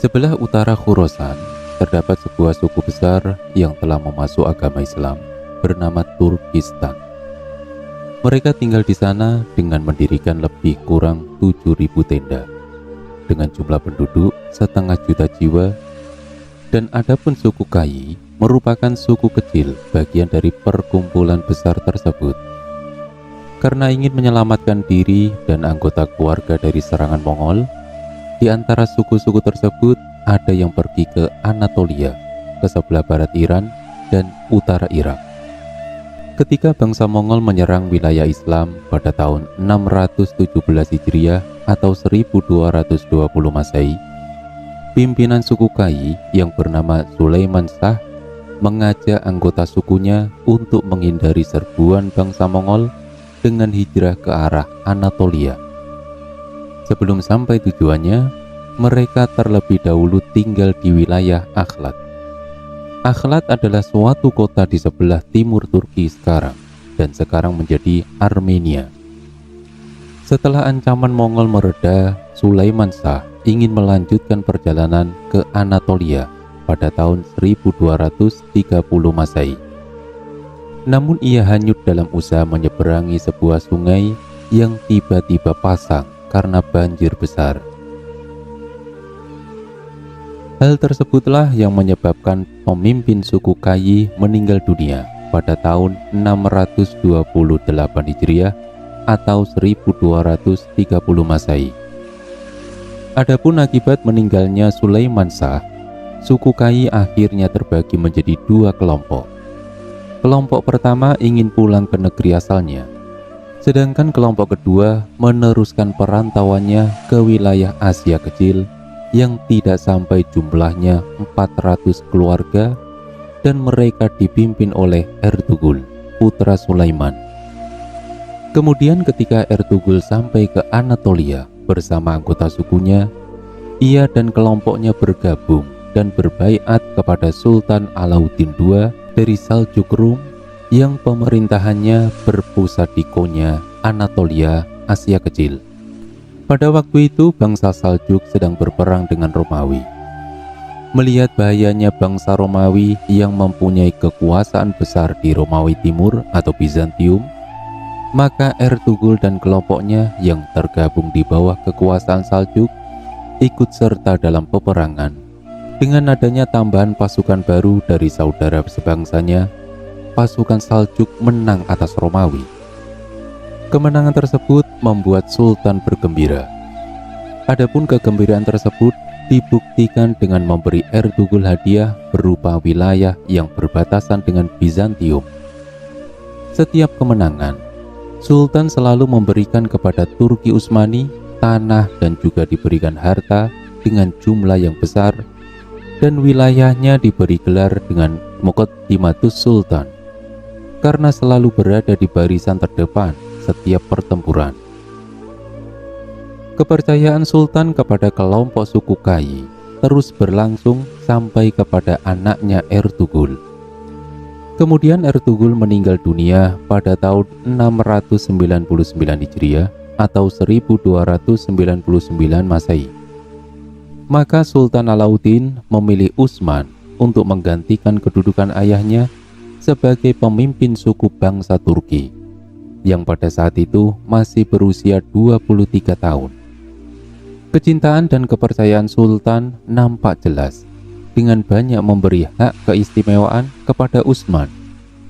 Sebelah utara Khorasan, terdapat sebuah suku besar yang telah memasuk agama Islam bernama Turkistan. Mereka tinggal di sana dengan mendirikan lebih kurang 7.000 tenda, dengan jumlah penduduk 1,5 juta jiwa, dan adapun suku Kai merupakan suku kecil bagian dari perkumpulan besar tersebut. Karena ingin menyelamatkan diri dan anggota keluarga dari serangan Mongol, di antara suku-suku tersebut ada yang pergi ke Anatolia, ke sebelah barat Iran dan utara Irak. Ketika bangsa Mongol menyerang wilayah Islam pada tahun 617 Hijriah atau 1220 Masehi, pimpinan suku Kai yang bernama Sulaiman Shah mengajak anggota sukunya untuk menghindari serbuan bangsa Mongol dengan hijrah ke arah Anatolia. Sebelum sampai tujuannya, mereka terlebih dahulu tinggal di wilayah Akhlat. Akhlat adalah suatu kota di sebelah timur Turki sekarang, dan sekarang menjadi Armenia. Setelah ancaman Mongol mereda, Sulaiman Shah ingin melanjutkan perjalanan ke Anatolia pada tahun 1230 Masehi. Namun ia hanyut dalam usaha menyeberangi sebuah sungai yang tiba-tiba pasang karena banjir besar. Hal tersebutlah yang menyebabkan pemimpin suku Kai meninggal dunia pada tahun 628 Hijriah atau 1230 Masehi. Adapun akibat meninggalnya Sulaiman Shah, suku Kai akhirnya terbagi menjadi dua kelompok. Kelompok pertama ingin pulang ke negeri asalnya, sedangkan kelompok kedua meneruskan perantauannya ke wilayah Asia Kecil yang tidak sampai jumlahnya 400 keluarga, dan mereka dipimpin oleh Ertugrul, putra Sulaiman. Kemudian ketika Ertugrul sampai ke Anatolia bersama anggota sukunya, ia dan kelompoknya bergabung dan berbaiat kepada Sultan Alauddin II dari Saljuk Rum yang pemerintahannya berpusat di Konya, Anatolia, Asia Kecil. Pada waktu itu bangsa Saljuk sedang berperang dengan Romawi. Melihat bahayanya bangsa Romawi yang mempunyai kekuasaan besar di Romawi Timur atau Bizantium, maka Ertugrul dan kelompoknya yang tergabung di bawah kekuasaan Saljuk ikut serta dalam peperangan. Dengan adanya tambahan pasukan baru dari saudara sebangsanya, pasukan Saljuk menang atas Romawi. Kemenangan tersebut membuat Sultan bergembira. Adapun kegembiraan tersebut dibuktikan dengan memberi Ertugrul hadiah berupa wilayah yang berbatasan dengan Bizantium. Setiap kemenangan, Sultan selalu memberikan kepada Turki Utsmani tanah dan juga diberikan harta dengan jumlah yang besar, dan wilayahnya diberi gelar dengan Muqaddimatus Sultan karena selalu berada di barisan terdepan setiap pertempuran. Kepercayaan Sultan kepada kelompok suku Kai terus berlangsung sampai kepada anaknya Ertugrul. Kemudian Ertugrul meninggal dunia pada tahun 699 Hijriah atau 1299 Masehi. Maka Sultan Alauddin memilih Utsman untuk menggantikan kedudukan ayahnya sebagai pemimpin suku bangsa Turki, yang pada saat itu masih berusia 23 tahun. Kecintaan dan kepercayaan Sultan nampak jelas dengan banyak memberi hak keistimewaan kepada Utsman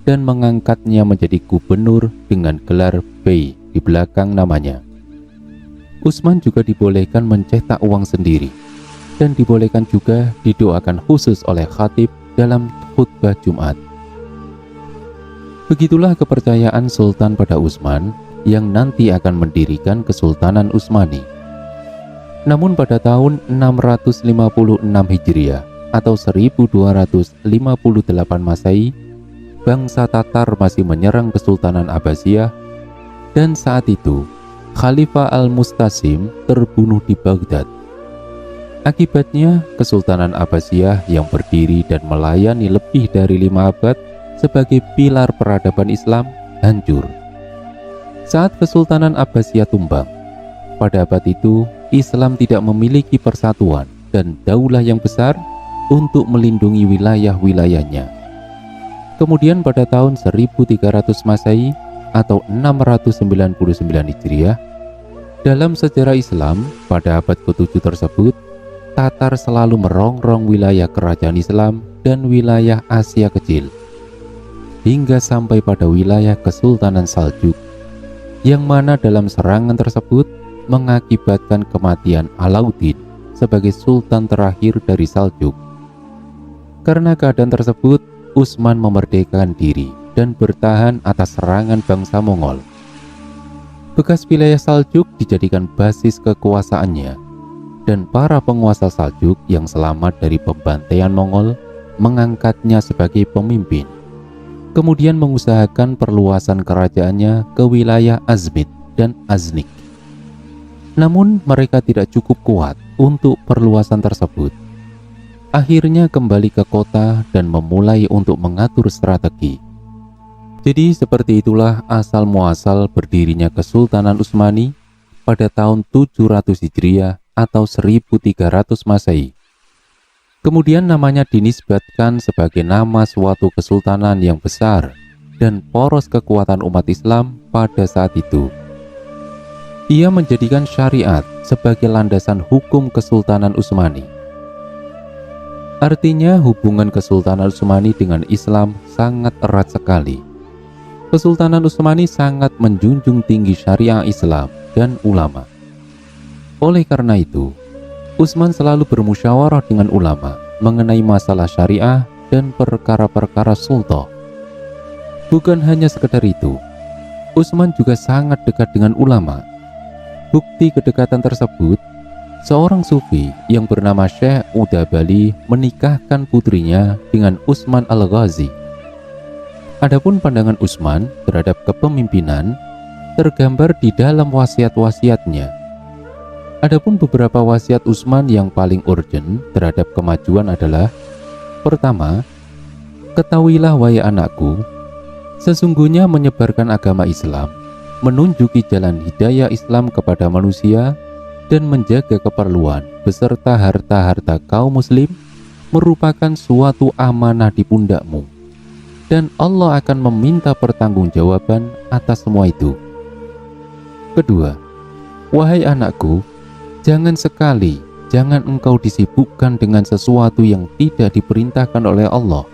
dan mengangkatnya menjadi gubernur dengan gelar Bey di belakang namanya. Utsman juga dibolehkan mencetak uang sendiri dan dibolehkan juga didoakan khusus oleh khatib dalam khutbah Jumat. Begitulah kepercayaan Sultan pada Utsman yang nanti akan mendirikan Kesultanan Utsmani. Namun pada tahun 656 Hijriah atau 1258 Masehi, bangsa Tatar masih menyerang Kesultanan Abbasiyah, dan saat itu Khalifah Al-Mustasim terbunuh di Baghdad. Akibatnya, Kesultanan Abbasiyah yang berdiri dan melayani lebih dari 5 abad sebagai pilar peradaban Islam hancur. Saat Kesultanan Abbasiyah tumbang, pada abad itu Islam tidak memiliki persatuan dan daulah yang besar untuk melindungi wilayah-wilayahnya. Kemudian pada tahun 1300 Masehi atau 699 Hijriah, dalam sejarah Islam pada abad ke-7 tersebut, Tatar selalu merongrong wilayah kerajaan Islam dan wilayah Asia Kecil, hingga sampai pada wilayah Kesultanan Saljuk, yang mana dalam serangan tersebut mengakibatkan kematian Alauddin sebagai sultan terakhir dari Saljuk. Karena keadaan tersebut, Utsman memerdekakan diri dan bertahan atas serangan bangsa Mongol. Bekas wilayah Saljuk dijadikan basis kekuasaannya, dan para penguasa Saljuk yang selamat dari pembantaian Mongol mengangkatnya sebagai pemimpin. Kemudian mengusahakan perluasan kerajaannya ke wilayah Azmit dan Aznik. Namun mereka tidak cukup kuat untuk perluasan tersebut. Akhirnya kembali ke kota dan memulai untuk mengatur strategi. Jadi seperti itulah asal muasal berdirinya Kesultanan Utsmani pada tahun 700 Hijriah atau 1300 Masehi. Kemudian namanya dinisbatkan sebagai nama suatu kesultanan yang besar dan poros kekuatan umat Islam pada saat itu. Ia menjadikan syariat sebagai landasan hukum Kesultanan Utsmani. Artinya hubungan Kesultanan Utsmani dengan Islam sangat erat sekali. Kesultanan Utsmani sangat menjunjung tinggi syariah Islam dan ulama. Oleh karena itu, Utsman selalu bermusyawarah dengan ulama mengenai masalah syariah dan perkara-perkara sultan. Bukan hanya sekedar itu, Utsman juga sangat dekat dengan ulama. Bukti kedekatan tersebut, seorang sufi yang bernama Syekh Udabali menikahkan putrinya dengan Utsman Al-Ghazi. Adapun pandangan Utsman terhadap kepemimpinan tergambar di dalam wasiat-wasiatnya. Adapun beberapa wasiat Utsman yang paling urgent terhadap kemajuan adalah: pertama, ketahuilah wahai anakku, sesungguhnya menyebarkan agama Islam, menunjuki jalan hidayah Islam kepada manusia, dan menjaga keperluan beserta harta-harta kaum muslim merupakan suatu amanah di pundakmu, dan Allah akan meminta pertanggungjawaban atas semua itu. Kedua, wahai anakku, jangan engkau disibukkan dengan sesuatu yang tidak diperintahkan oleh Allah.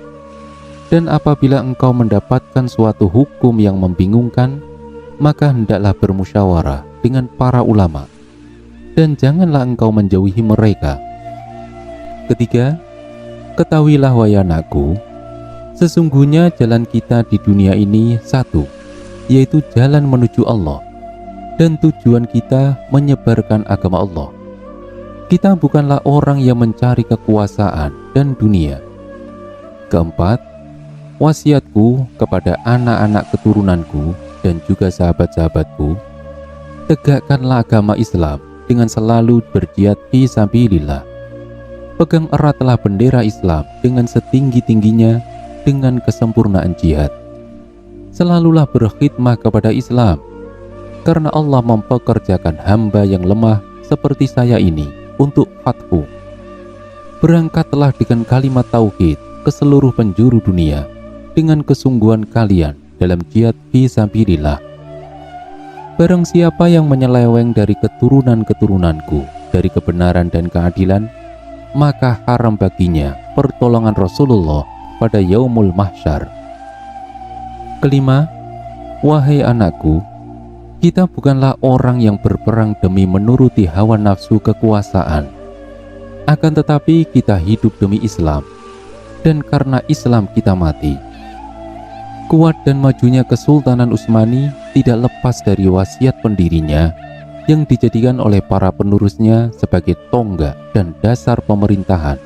Dan apabila engkau mendapatkan suatu hukum yang membingungkan, maka hendaklah bermusyawarah dengan para ulama, dan janganlah engkau menjauhi mereka. Ketiga, ketahuilah wahai anakku, sesungguhnya jalan kita di dunia ini satu, yaitu jalan menuju Allah. Dan tujuan kita menyebarkan agama Allah. Kita bukanlah orang yang mencari kekuasaan dan dunia. Keempat, wasiatku kepada anak-anak keturunanku dan juga sahabat-sahabatku, tegakkanlah agama Islam dengan selalu berjihad fi sabilillah. Pegang eratlah bendera Islam dengan setinggi-tingginya dengan kesempurnaan jihad. Selalulah berkhidmah kepada Islam, karena Allah mempekerjakan hamba yang lemah seperti saya ini untuk fathu. Berangkatlah dengan kalimat tauhid ke seluruh penjuru dunia dengan kesungguhan kalian dalam jihad fi sabilillah. Barang siapa yang menyeleweng dari keturunan-keturunanku dari kebenaran dan keadilan, maka haram baginya pertolongan Rasulullah pada yaumul mahsyar. Kelima, wahai anakku, kita bukanlah orang yang berperang demi menuruti hawa nafsu kekuasaan. Akan tetapi kita hidup demi Islam, dan karena Islam kita mati. Kuat dan majunya Kesultanan Utsmani tidak lepas dari wasiat pendirinya yang dijadikan oleh para penerusnya sebagai tonggak dan dasar pemerintahan.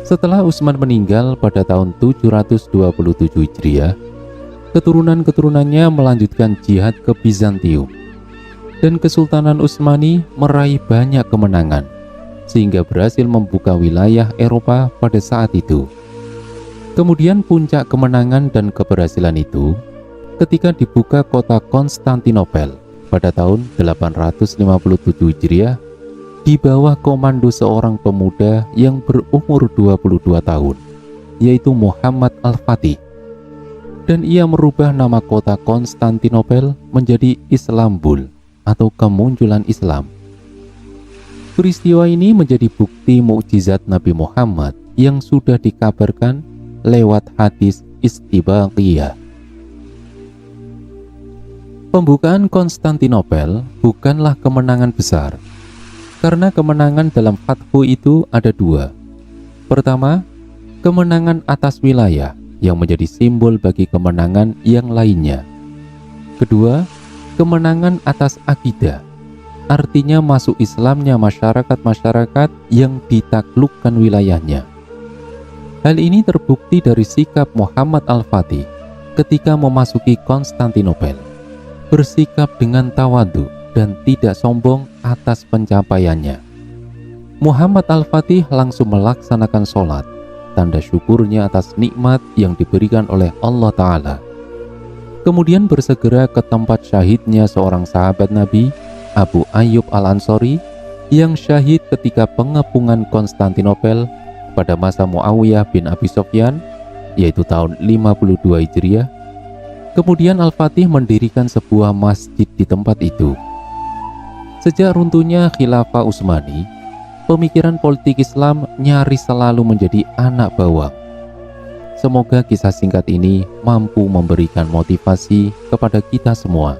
Setelah Utsman meninggal pada tahun 727 Hijriah, keturunan-keturunannya melanjutkan jihad ke Bizantium, dan Kesultanan Utsmani meraih banyak kemenangan sehingga berhasil membuka wilayah Eropa pada saat itu. Kemudian puncak kemenangan dan keberhasilan itu ketika dibuka kota Konstantinopel pada tahun 857 Hijriah, di bawah komando seorang pemuda yang berumur 22 tahun, yaitu Muhammad Al-Fatih. Dan ia merubah nama kota Konstantinopel menjadi Islambul atau kemunculan Islam. Peristiwa ini menjadi bukti mukjizat Nabi Muhammad yang sudah dikabarkan lewat hadis Istibaqiyah. Pembukaan Konstantinopel bukanlah kemenangan besar, karena kemenangan dalam Fathu itu ada dua. Pertama, kemenangan atas wilayah yang menjadi simbol bagi kemenangan yang lainnya. Kedua, kemenangan atas akidah, artinya masuk Islamnya masyarakat-masyarakat yang ditaklukkan wilayahnya. Hal ini terbukti dari sikap Muhammad Al-Fatih ketika memasuki Konstantinopel, bersikap dengan tawadu dan tidak sombong atas pencapaiannya. Muhammad Al-Fatih langsung melaksanakan sholat, tanda syukurnya atas nikmat yang diberikan oleh Allah Ta'ala. Kemudian bersegera ke tempat syahidnya seorang sahabat Nabi, Abu Ayyub Al-Ansori, yang syahid ketika pengepungan Konstantinopel pada masa Muawiyah bin Abi Sufyan, yaitu tahun 52 Hijriah. Kemudian Al-Fatih mendirikan sebuah masjid di tempat itu. Sejak runtuhnya Khilafah Utsmani, pemikiran politik Islam nyaris selalu menjadi anak bawang. Semoga kisah singkat ini mampu memberikan motivasi kepada kita semua